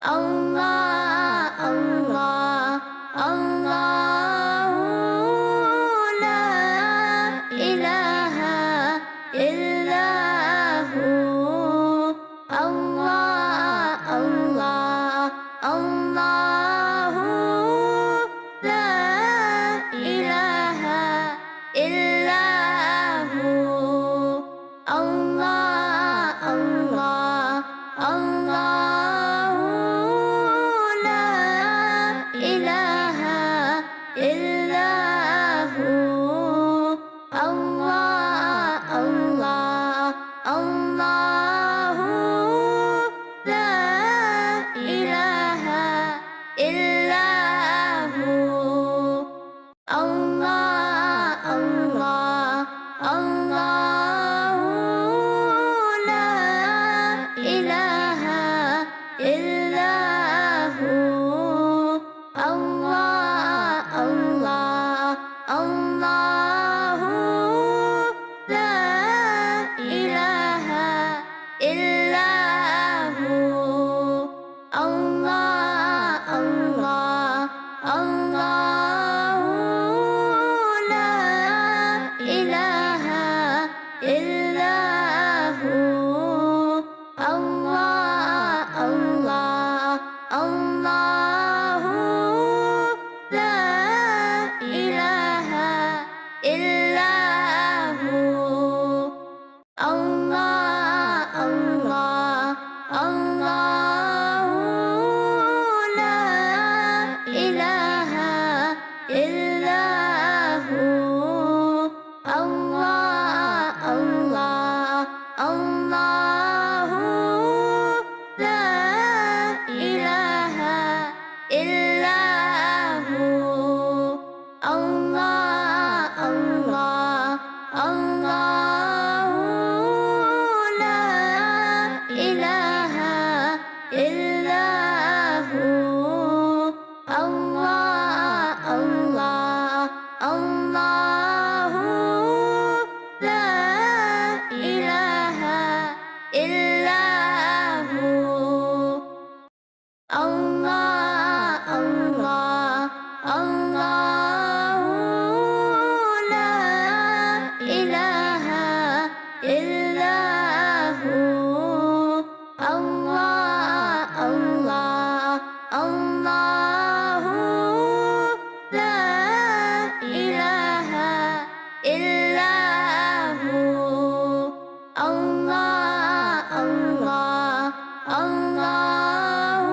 الله الله الله لا إله إلا هو الله الله الله لا إله إلا هو الله الله الله لا إله إلا هو الله الله الله لا إله إلا هو الله الله الله لا إله إلا هو الله الله الله لا إله إلا هو الله الله الله لا إله إلا هو الله الله الله لا إله إلا هو الله الله الله لا إله إلا هو الله الله الله لا إله إلا هو الله الله الله لا إله إلا هو الله الله الله لا إله إلا هو الله الله الله لا إله إلا هو الله الله الله لا إله إلا هو الله الله الله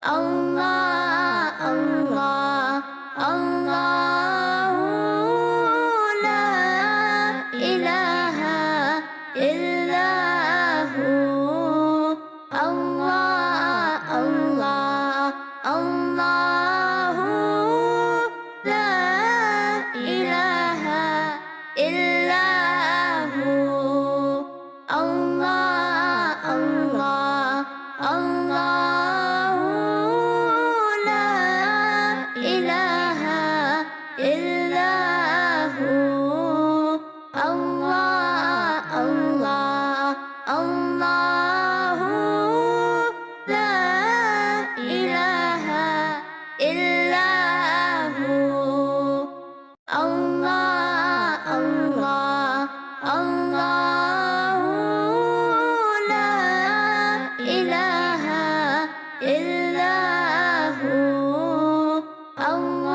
الله الله الله لا إله إلا هو الله الله الله لا إله إلا هو الله الله الله لا إله إلا هو الله الله الله لا إله إلا هو الله الله الله لا إله إلا هو الله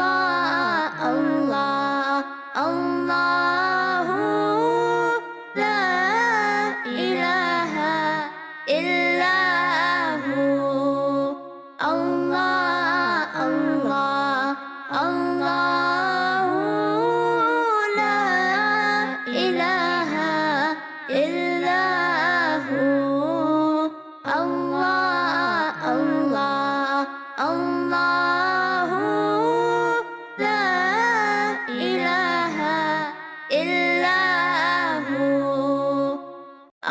الله الله لا إله إلا هو الله الله الله لا إله إلا هو الله الله الله لا إله إلا هو الله الله الله لا إله إلا هو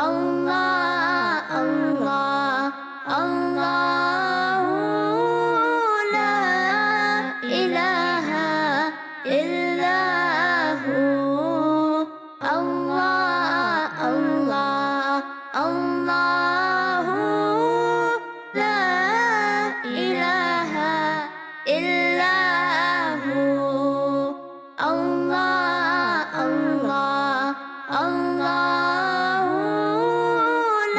الله الله الله لا إله إلا هو الله الله الله لا إله إلا هو الله الله الله لا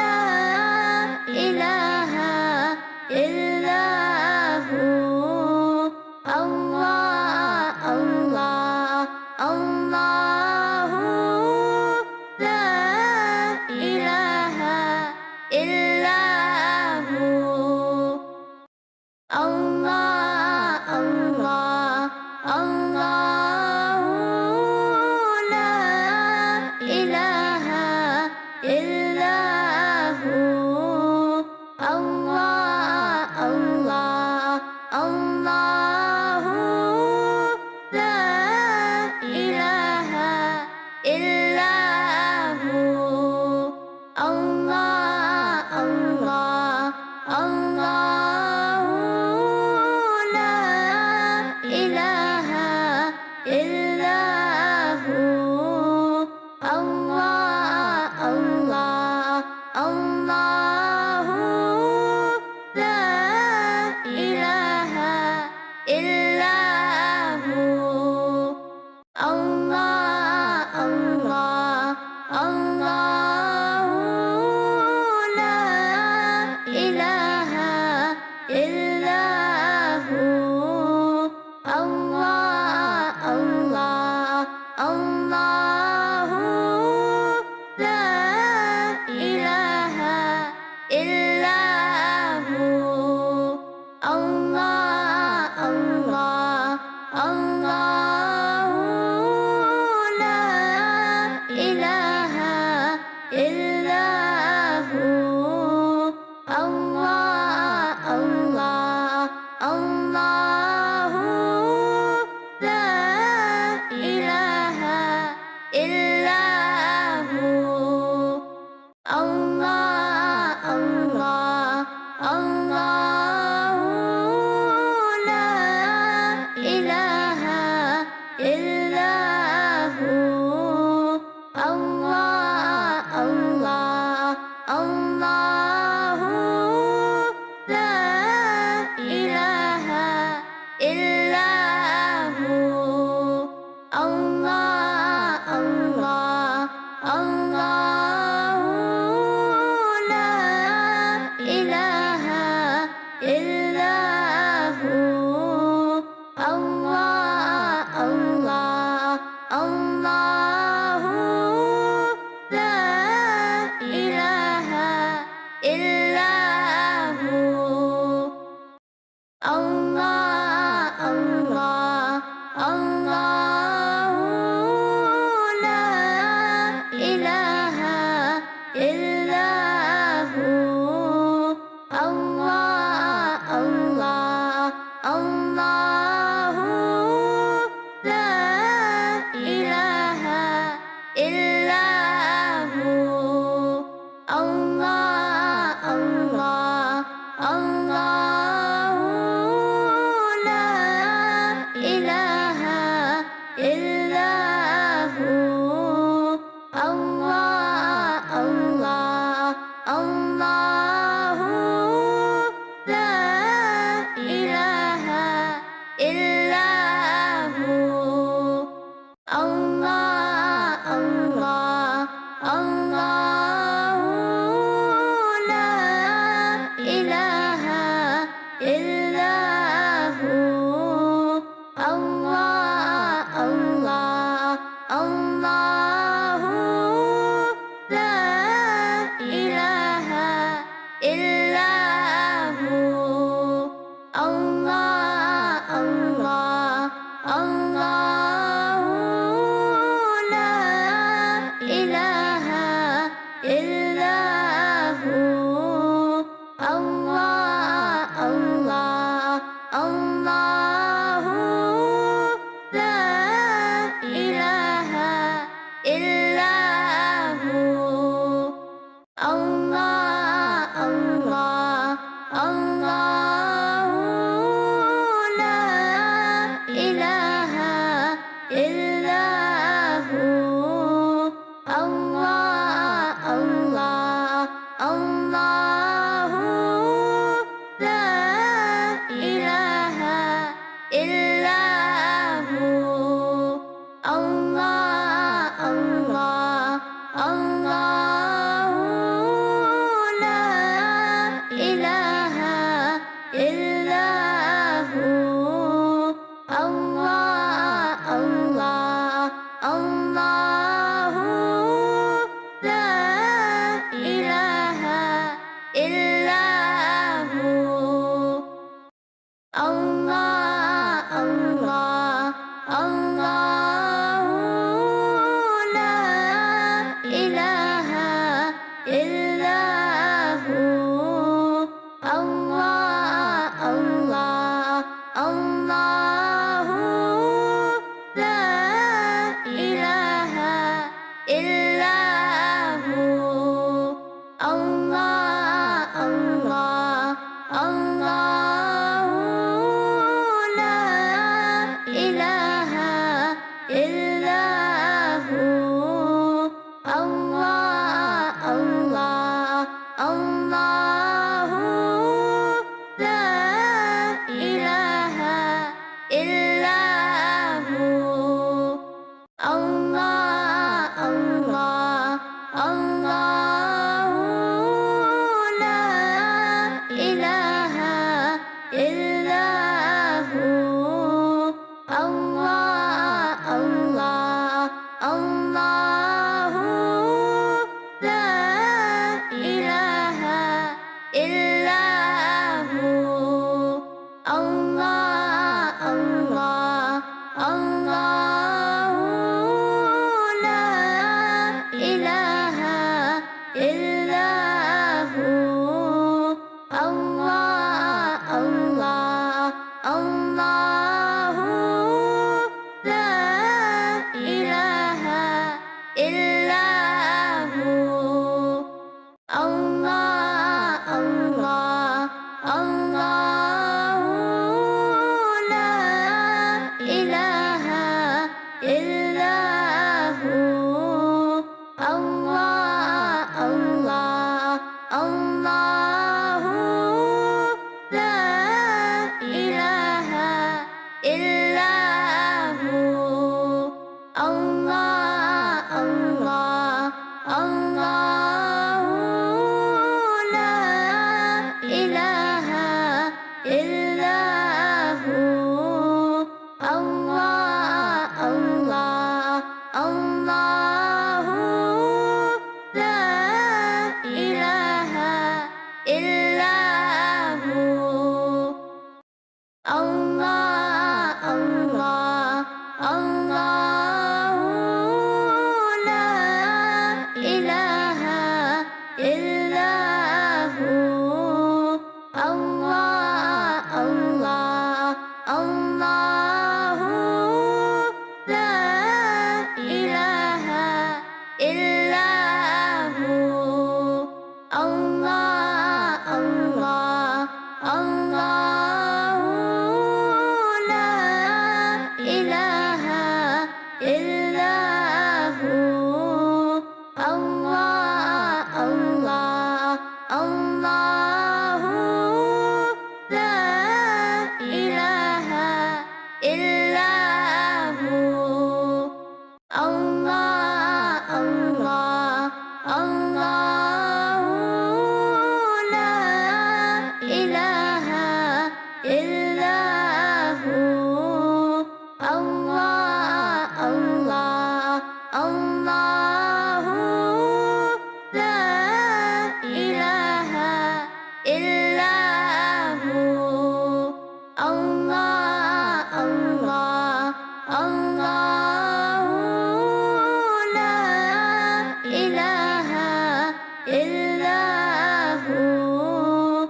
إله إلا هو الله الله الله لا إله إلا هو الله الله الله لا إله إلا هو الله الله الله لا إله إلا هو الله الله الله لا إله إلا هو الله الله الله لا إله إلا هو الله الله الله لا إله إلا هو الله الله الله لا إله إلا هو الله الله الله الله الله لا إله إلا هو الله الله الله لا إله إلا هو الله الله الله لا إله إلا هو الله الله الله لا إله إلا هو الله الله الله لا إله إلا هو الله الله الله لا إله إلا هو الله الله الله لا إله إلا هو الله الله الله لا إله إلا هو الله الله الله لا إله إلا هو الله الله الله لا إله إلا هو الله الله الله لا إله إلا هو الله الله الله لا إله إلا هو الله الله الله لا إله إلا هو الله الله الله لا إله إلا هو الله الله الله الله الله الله لا إله إلا هو الله الله الله لا إله إلا هو الله الله الله لا إله إلا هو الله الله الله لا إله إلا هو الله الله الله لا إله إلا هو الله الله الله لا إله إلا هو الله الله الله لا إله إلا هو الله الله الله لا إله إلا هو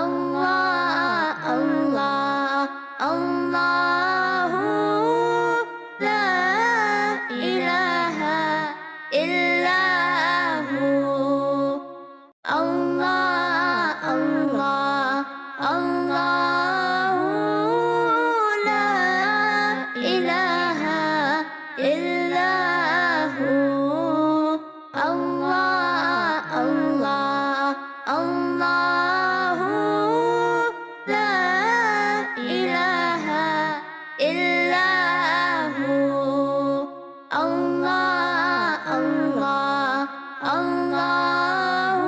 الله الله الله لا إله إلا هو الله الله الله لا إله إلا هو الله الله الله لا إله إلا هو الله الله الله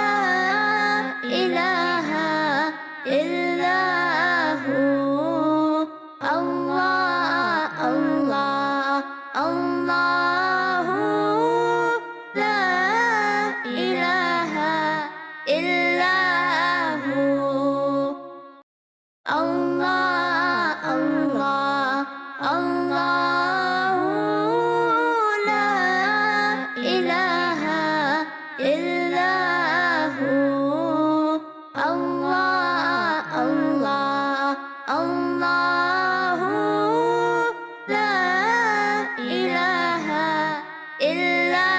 لا إله إلا هو الله الله الله لا إله إلا هو الله الله الله لا إله إلا هو الله الله الله لا إله إلا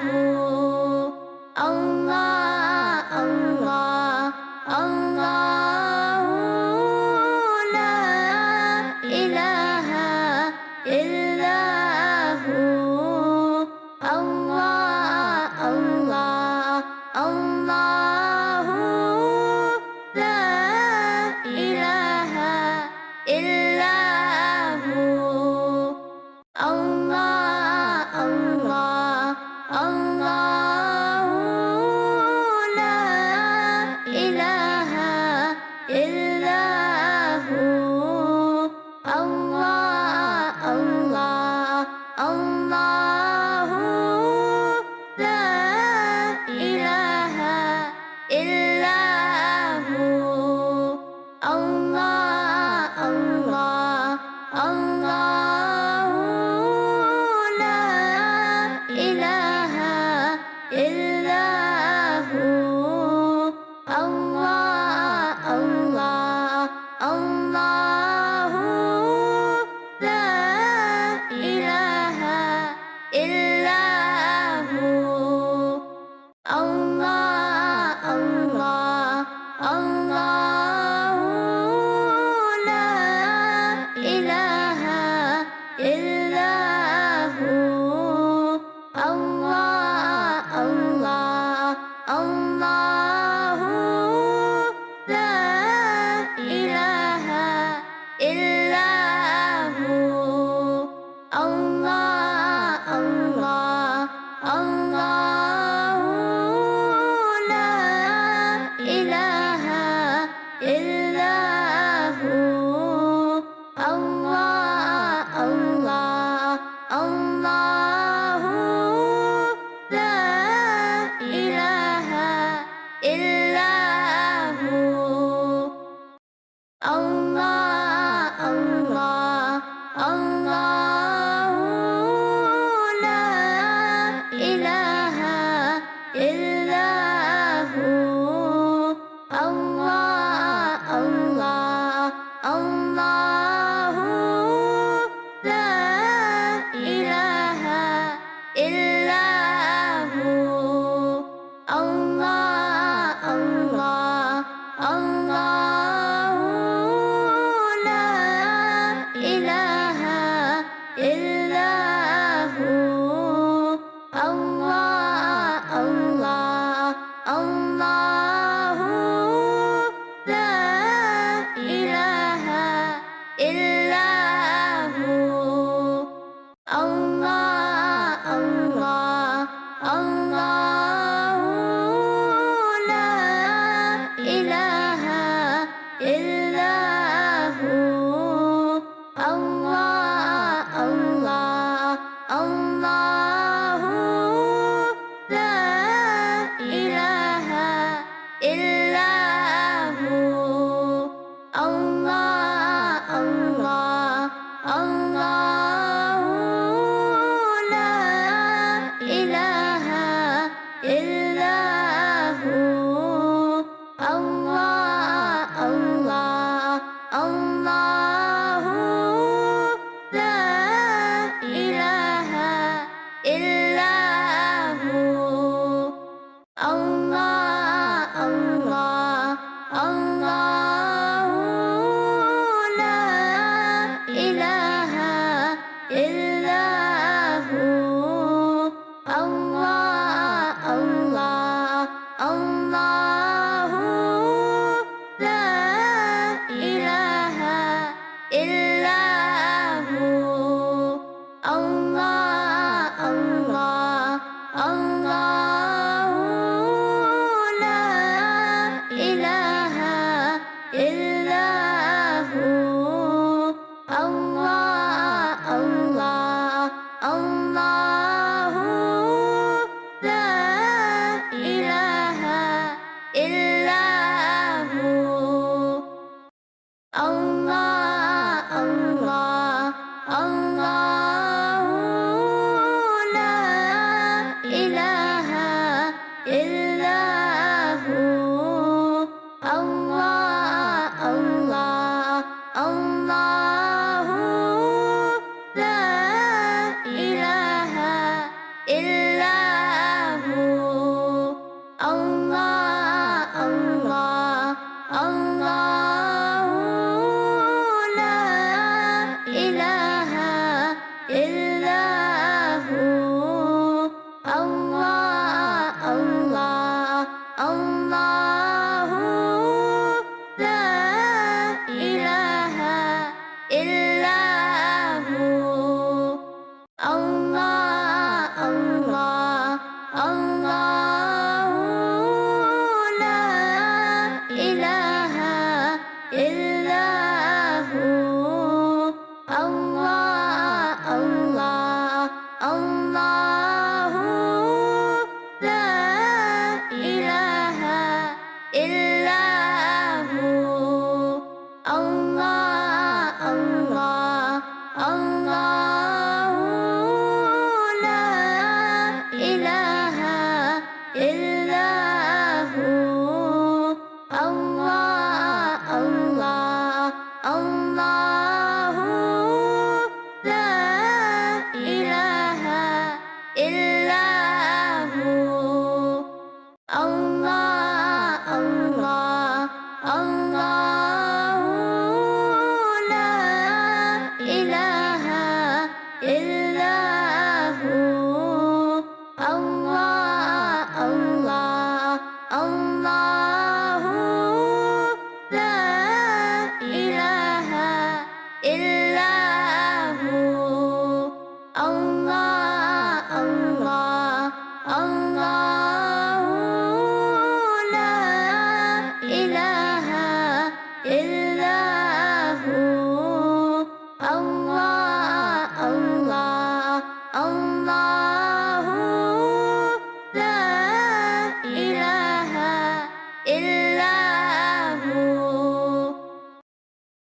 هو الله الله الله لا إله إلا هو الله الله الله لا إله إلا هو الله الله الله لا إله إلا هو الله الله الله لا إله إلا هو الله الله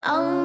الله